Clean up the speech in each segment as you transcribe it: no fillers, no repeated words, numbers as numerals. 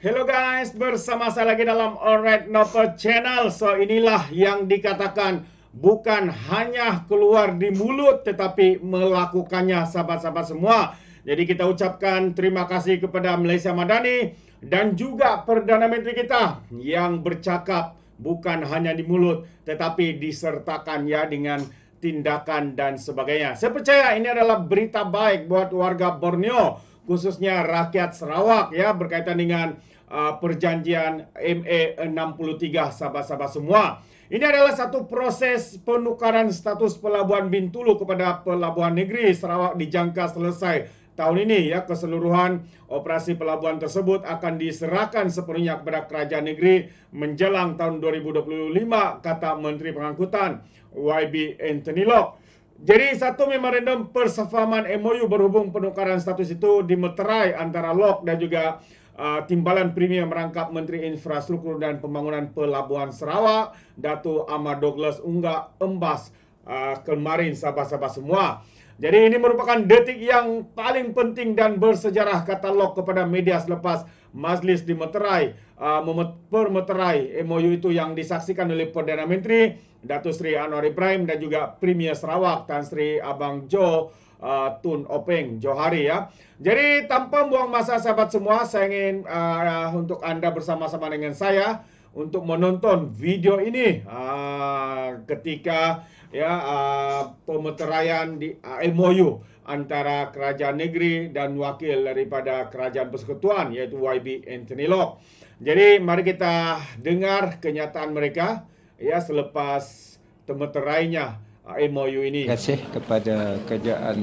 Hello guys, bersama saya lagi dalam Alright Novel Channel. So inilah yang dikatakan bukan hanya keluar di mulut tetapi melakukannya, sahabat-sahabat semua. Jadi kita ucapkan terima kasih kepada Malaysia Madani dan juga Perdana Menteri kita yang bercakap bukan hanya di mulut tetapi disertakan ya dengan tindakan dan sebagainya. Saya percaya ini adalah berita baik buat warga Borneo, khususnya rakyat Sarawak ya, berkaitan dengan perjanjian MA63, sahabat-sahabat semua. Ini adalah satu proses penukaran status Pelabuhan Bintulu kepada Pelabuhan Negeri Sarawak dijangka selesai tahun ini ya. Keseluruhan operasi pelabuhan tersebut akan diserahkan sepenuhnya kepada kerajaan negeri menjelang tahun 2025, kata Menteri Pengangkutan YB Anthony Locke. Jadi satu memorandum persefahaman MOU berhubung penukaran status itu dimeterai antara Locke dan juga Timbalan Premier Merangkap Menteri Infrastruktur dan Pembangunan Pelabuhan Sarawak, Datuk Ahmad Douglas Unggah Embas kemarin, sahabat-sahabat semua. Jadi ini merupakan detik yang paling penting dan bersejarah, kata Locke kepada media selepas majlis dimeterai permeterai MOU itu yang disaksikan oleh Perdana Menteri Datuk Seri Anwar Ibrahim dan juga Premier Sarawak Tan Sri Abang Jo Tun Openg Johari ya. Jadi tanpa buang masa, sahabat semua, saya ingin untuk Anda bersama-sama dengan saya untuk menonton video ini ketika ya pemeteraian di MOU antara kerajaan negeri dan wakil daripada kerajaan persekutuan yaitu YB Anthony Locke. Jadi mari kita dengar kenyataan mereka ya selepas termeterainya MOU ini. Terima kasih kepada kerajaan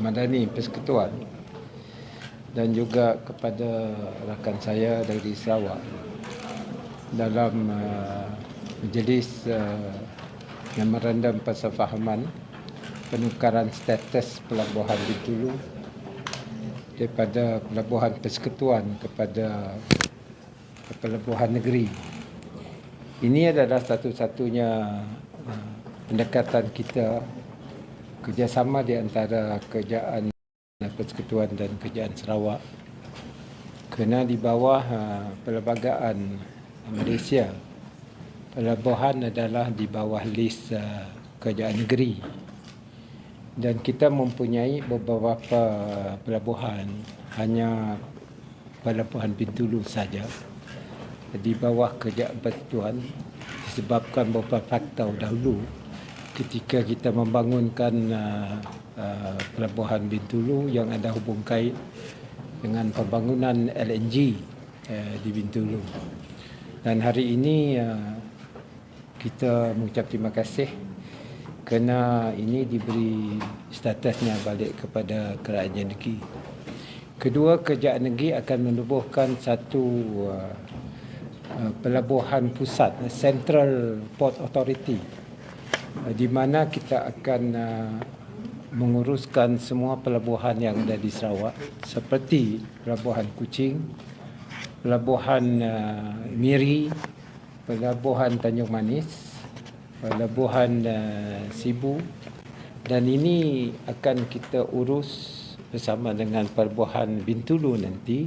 Madani Persekutuan dan juga kepada rakan saya dari Sarawak dalam majlis memorandum persefahaman penukaran status Pelabuhan Bintulu daripada Pelabuhan Persekutuan kepada Pelabuhan Negeri. Ini adalah satu-satunya pendekatan kita, kerjasama di antara kerajaan Persekutuan dan kerajaan Sarawak, kerana di bawah Perlembagaan Malaysia, pelabuhan adalah di bawah lis kerajaan negeri dan kita mempunyai beberapa pelabuhan, hanya Pelabuhan Bintulu saja di bawah kerajaan Persekutuan disebabkan beberapa faktor dahulu ketika kita membangunkan Pelabuhan Bintulu yang ada hubung kait dengan pembangunan LNG di Bintulu. Dan hari ini kita mengucap terima kasih kerana ini diberi statusnya balik kepada kerajaan negeri. Kedua, kerajaan negeri akan menubuhkan satu pelabuhan pusat, Central Port Authority, di mana kita akan menguruskan semua pelabuhan yang ada di Sarawak seperti Pelabuhan Kuching, Pelabuhan Miri, Pelabuhan Tanjung Manis, Pelabuhan Sibu, dan ini akan kita urus bersama dengan Pelabuhan Bintulu nanti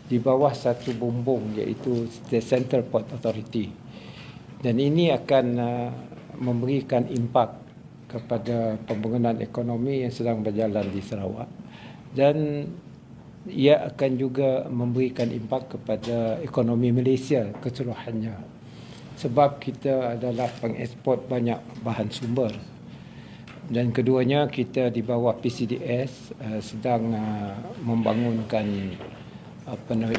di bawah satu bumbung iaitu The Central Port Authority. Dan ini akan memberikan impak kepada pembangunan ekonomi yang sedang berjalan di Sarawak, dan ia akan juga memberikan impak kepada ekonomi Malaysia keseluruhannya, sebab kita adalah pengeksport banyak bahan sumber. Dan keduanya, kita di bawah PCDS sedang membangunkan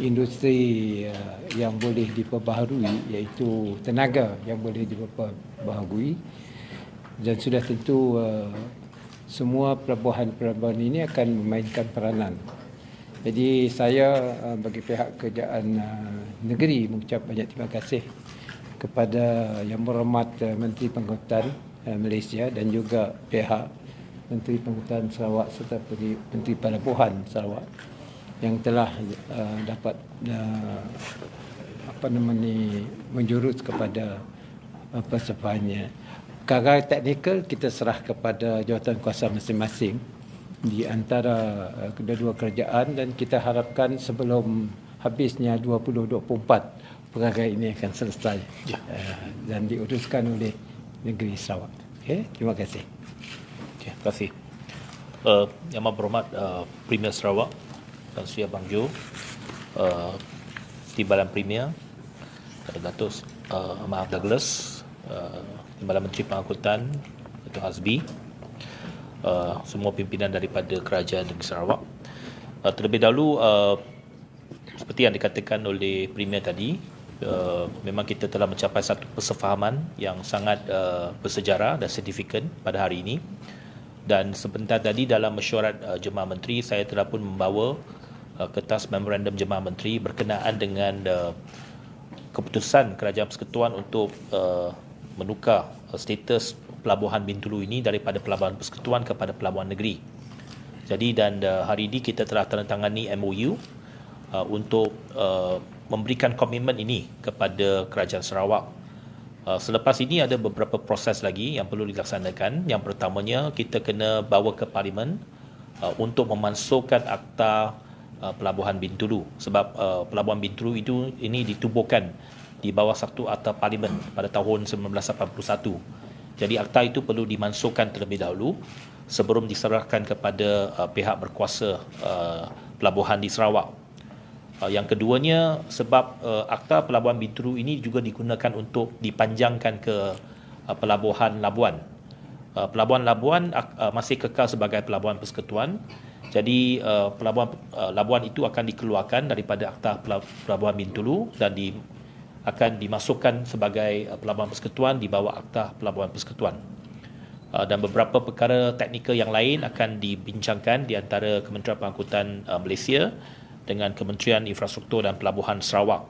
industri yang boleh diperbaharui, iaitu tenaga yang boleh diperbaharui, dan sudah tentu semua pelabuhan-pelabuhan ini akan memainkan peranan. Jadi saya bagi pihak kerajaan negeri mengucap banyak terima kasih kepada Yang Berhormat Menteri Pengangkutan Malaysia dan juga pihak Menteri Pengangkutan Sarawak serta Menteri Pelabuhan Sarawak yang telah dapat menjurus kepada persefahamannya. Perkara teknikal kita serah kepada jawatankuasa masing-masing di antara kedua-dua kerajaan, dan kita harapkan sebelum habisnya 2024 perkara ini akan selesai dan diuruskan oleh negeri Sarawak. Okay? Terima kasih. Okay, terima kasih. Yang Amat Berhormat Premier Sarawak Tan Sri Abang Jo, Timbalan Premier Datuk Ahmad Douglas, Timbalan Menteri Pengangkutan Datuk Azbi, semua pimpinan daripada Kerajaan Negeri Sarawak. Terlebih dahulu, seperti yang dikatakan oleh Premier tadi, memang kita telah mencapai satu persefahaman yang sangat bersejarah dan signifikan pada hari ini. Dan sebentar tadi dalam mesyuarat Jemaah Menteri, saya telah pun membawa kertas memorandum Jemaah Menteri berkenaan dengan keputusan Kerajaan Persekutuan untuk menukar status Pelabuhan Bintulu ini daripada Pelabuhan Persekutuan kepada Pelabuhan Negeri. Jadi dan hari ini kita telah tandatangani MOU untuk memberikan komitmen ini kepada Kerajaan Sarawak. Selepas ini ada beberapa proses lagi yang perlu dilaksanakan. Yang pertamanya, kita kena bawa ke Parlimen untuk memasukkan akta Pelabuhan Bintulu, sebab Pelabuhan Bintulu ini ditubuhkan di bawah satu akta Parlimen pada tahun 1981. Jadi akta itu perlu dimasukkan terlebih dahulu sebelum diserahkan kepada pihak berkuasa pelabuhan di Sarawak. Yang keduanya, sebab akta Pelabuhan Bintulu ini juga digunakan untuk dipanjangkan ke Pelabuhan Labuan. Pelabuhan Labuan masih kekal sebagai Pelabuhan Persekutuan. Jadi Pelabuhan Labuan itu akan dikeluarkan daripada akta Pelabuhan Bintulu dan akan dimasukkan sebagai Pelabuhan Persekutuan di bawah akta Pelabuhan Persekutuan. Dan beberapa perkara teknikal yang lain akan dibincangkan di antara Kementerian Pengangkutan Malaysia dengan Kementerian Infrastruktur dan Pelabuhan Sarawak.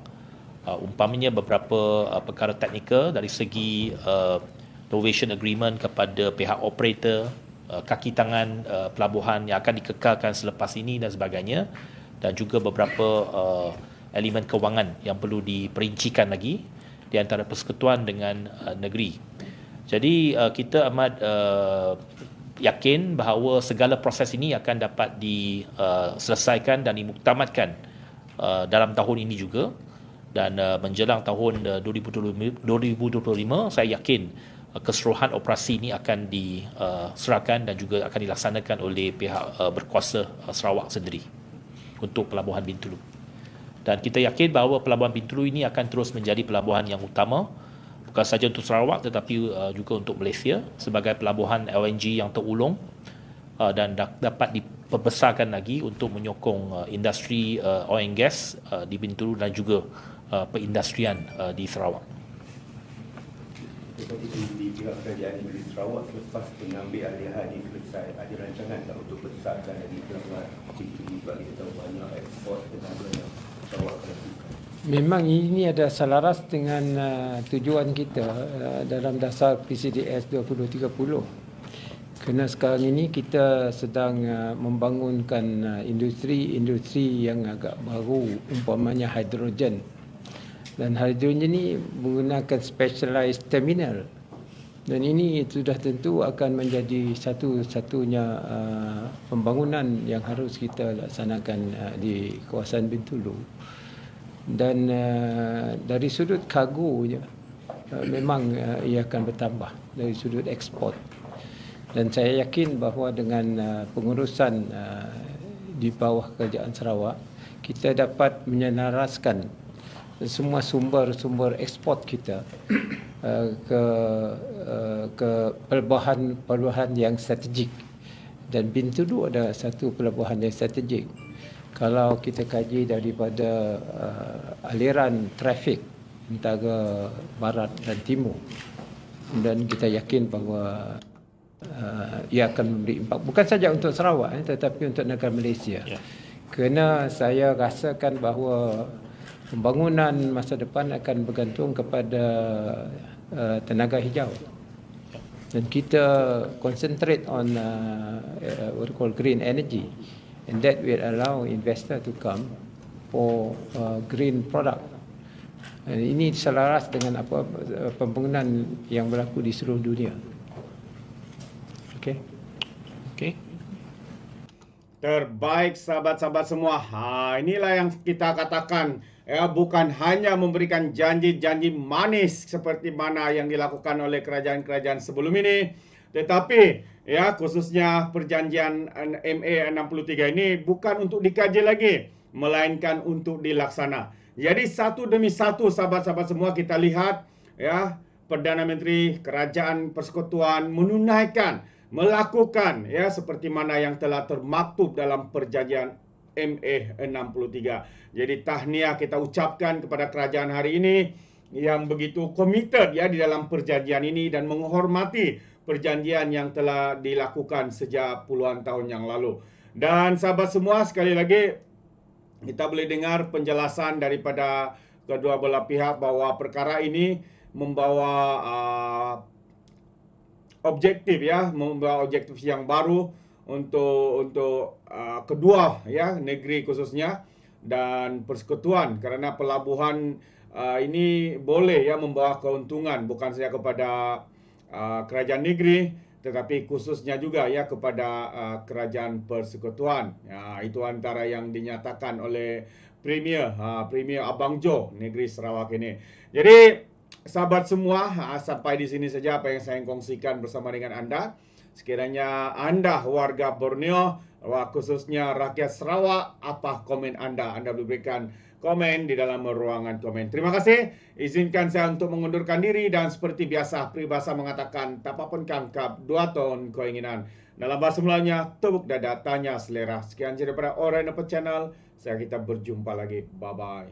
Umpamanya beberapa perkara teknikal dari segi provision agreement kepada pihak operator, kaki tangan pelabuhan yang akan dikekalkan selepas ini dan sebagainya, dan juga beberapa elemen kewangan yang perlu diperincikan lagi di antara persekutuan dengan negeri. Jadi kita amat yakin bahawa segala proses ini akan dapat diselesaikan dan dimuktamadkan dalam tahun ini juga, dan menjelang tahun 2025 saya yakin keseluruhan operasi ini akan diserahkan dan juga akan dilaksanakan oleh pihak berkuasa Sarawak sendiri untuk Pelabuhan Bintulu. Dan kita yakin bahawa Pelabuhan Bintulu ini akan terus menjadi pelabuhan yang utama, bukan sahaja untuk Sarawak tetapi juga untuk Malaysia sebagai pelabuhan LNG yang terulung, dan dapat diperbesarkan lagi untuk menyokong industri oil and gas di Bintulu dan juga perindustrian di Sarawak. Di pihak kerajaan negeri Sarawak selepas pengambil alihan ini selesai, ada rancangan tak untuk besarkan lagi pelabuhan Bintulu bagi kita tahu banyak ekspor tenaga yang Sarawak lakukan. Memang ini ada selaras dengan tujuan kita dalam dasar PCDS 2030. Kerana sekarang ini kita sedang membangunkan industri yang agak baru, umpamanya hidrogen. Dan hidrogen ini menggunakan specialized terminal. Dan ini sudah tentu akan menjadi satu-satunya pembangunan yang harus kita laksanakan di kawasan Bintulu. Dan dari sudut kargo memang ia akan bertambah dari sudut ekspor. Dan saya yakin bahawa dengan pengurusan di bawah Kerajaan Sarawak, kita dapat menyelaraskan semua sumber ekspor kita ke pelabuhan yang strategik. Dan Bintulu adalah satu pelabuhan yang strategik. Kalau kita kaji daripada aliran trafik antara barat dan timur, dan kita yakin bahawa ia akan memberi impak bukan saja untuk Sarawak tetapi untuk negara Malaysia. Kerana saya rasakan bahawa pembangunan masa depan akan bergantung kepada tenaga hijau. Dan kita concentrate on what we call green energy, and that will allow investor to come for green product. Dan ini selaras dengan pembangunan yang berlaku di seluruh dunia. Okey. Terbaik sahabat-sahabat semua. Inilah yang kita katakan ya, bukan hanya memberikan janji-janji manis seperti mana yang dilakukan oleh kerajaan-kerajaan sebelum ini, tetapi ya khususnya perjanjian MA 63 ini bukan untuk dikaji lagi, melainkan untuk dilaksana. Jadi satu demi satu sahabat-sahabat semua kita lihat ya, Perdana Menteri Kerajaan Persekutuan menunaikan, melakukan ya seperti mana yang telah termaktub dalam perjanjian MA 63. Jadi tahniah kita ucapkan kepada kerajaan hari ini yang begitu komited ya di dalam perjanjian ini dan menghormati perjanjian yang telah dilakukan sejak puluhan tahun yang lalu. Dan sahabat semua, sekali lagi kita boleh dengar penjelasan daripada kedua belah pihak bahwa perkara ini membawa objektif ya, membawa objektif yang baru untuk kedua ya negeri khususnya dan persekutuan, kerana pelabuhan ini boleh ya membawa keuntungan bukan saja kepada kerajaan negeri tetapi khususnya juga ya kepada kerajaan persekutuan. Ya, itu antara yang dinyatakan oleh Premier Abang Jo negeri Sarawak ini. Jadi sahabat semua, sampai di sini saja apa yang saya kongsikan bersama dengan Anda. Sekiranya Anda warga Borneo, khususnya rakyat Sarawak, apa komen Anda? Anda boleh berikan komen di dalam ruangan komen. Terima kasih. Izinkan saya untuk mengundurkan diri dan seperti biasa peribahasa mengatakan tak apa pun kangkap 2 ton keinginan. Dalam bahasa Melayunya, tepuk dada tanya selera. Sekian daripada Alright Channel. Kita berjumpa lagi. Bye bye.